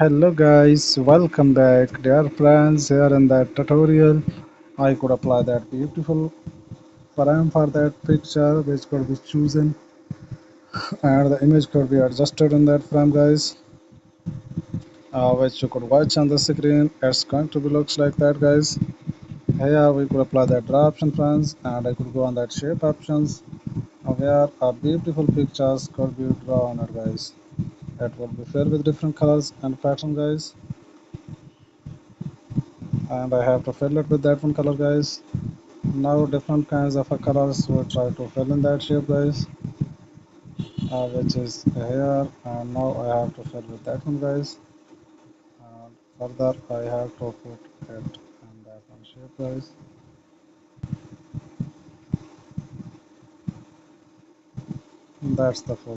Hello guys, welcome back dear friends. Here in that tutorial I could apply that beautiful frame for that picture which could be chosen and the image could be adjusted in that frame guys, which you could watch on the screen. It's going to be looks like that guys. Here we could apply that draw option friends, and I could go on that shape options where a beautiful pictures could be drawn on it guys. It will be filled with different colors and pattern guys, and I have to fill it with that one color guys. Now different kinds of colors will try to fill in that shape guys, which is here, and now I have to fill with that one guys, and further I have to put it in that one shape guys. That's the full